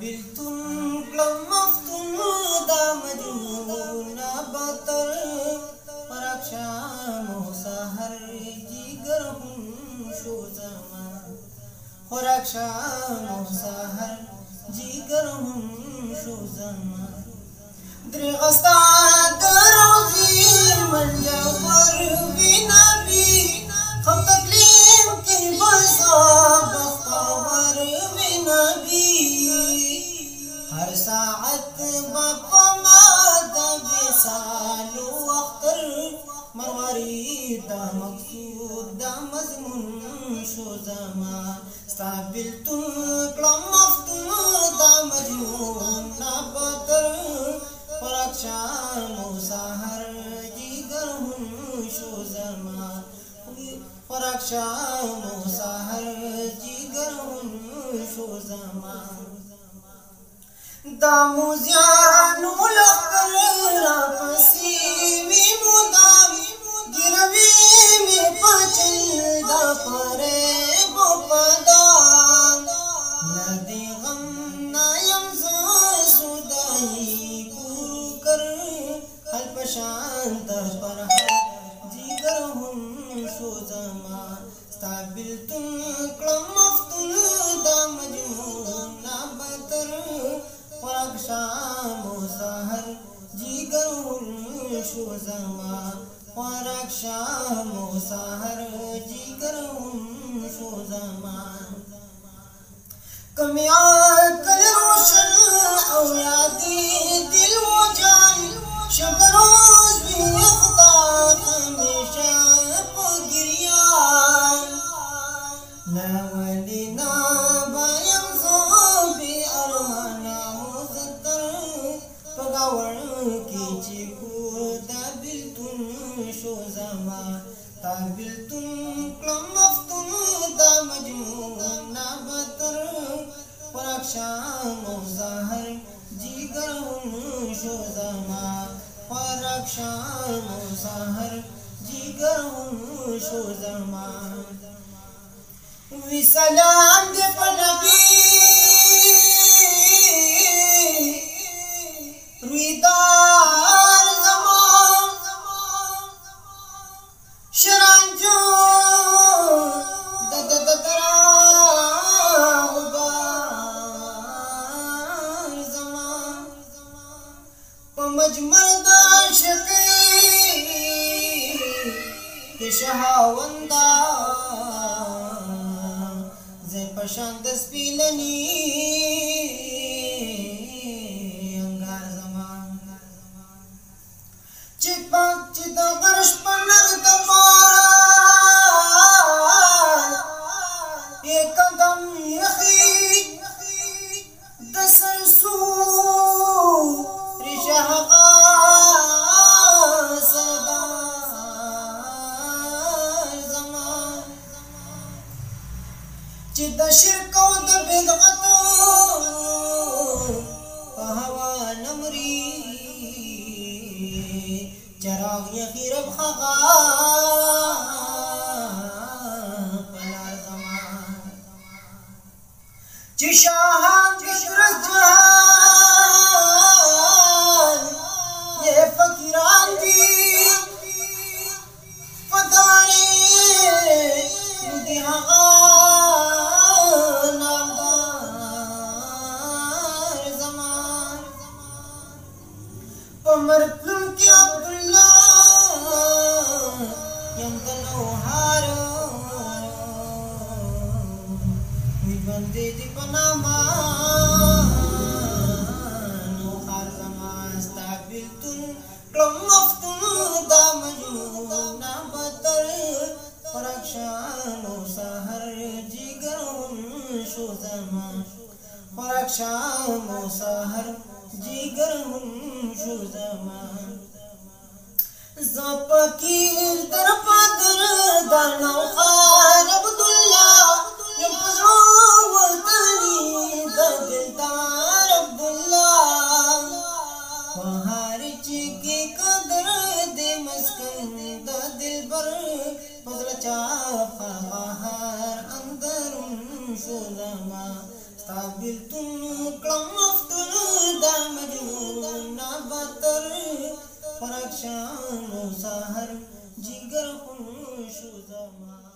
بیلتون کلم مفتون دا مجنون بطر پرک شام و سحر جیگر هم شو زمان خوراک شام و سحر جیگر هم شو زمان درغستا دروزی من یور بی نبی خب تکلیم کی بسا بختور بی نبی ہر ساعت باپا مادا بسالو اختر مرواری دا مقصود دا مضمون شو زمان ستابلتون کلم مفتون دا مجنون نابتر پرک شام و سحر جیگر هم شو زمان پرک شام و سحر جیگر هم شو زمان دا موزیانو لخکر را پسی وی مدام گروی می پچل دا پرے بپدان ندی غم نایم سودائی پورو کر حل پشانت پر جیگر هم شو زمان ستابلتن کلم مفتن دا مجنون نابتر پرک شام و سحر جیگر هم شو زمان پرک شام و سحر جیگر هم شو زمان کمیات کل روشن او یادی دل و جان شب روز بھی اخطا ہمیشہ پگریان ناولی نابایم زوبی ارمانا مزدر پگاور کی چیکو تابلتن شو زمان تابلتن کلم مفتن دا مجنون نابتر پرک شام و سحر جیگر هم شو زمان پرک شام و سحر جیگر هم شو زمان وی سلام دے پر نبی رویدار زمان شرانجو مجمل دا شقی کہ شہاوندا زی پشاند سپیلنی انگار زمان چپاک چدا غرش پنر دبار ایک قدم یخی دسر سو شہقا سردار زمان چی دا شرک و دا بدغت پہوا نمری چراغ یخی رب خقا پلار زمان چی شاہان کترس جہان یہ فقیران دی فدارے ندی حقا نامدار زمان پمرکن کی عبداللہ یمدن اوہار وی بندے دی پنامان کلم مفتن دا مجنون نابتر پرک شام و سحر جیگر هم شو زمان پرک شام و سحر جیگر هم شو زمان زپکیر در پادر در نوخار عبداللہ یم پزرو ورطنی در دلدار عبداللہ وہاری چکی قدر دے مسکن دا دل بر پزر چاپ خواہر اندر شو زمان ستابلتن کلم शाम सहर जिगर खुश जमा।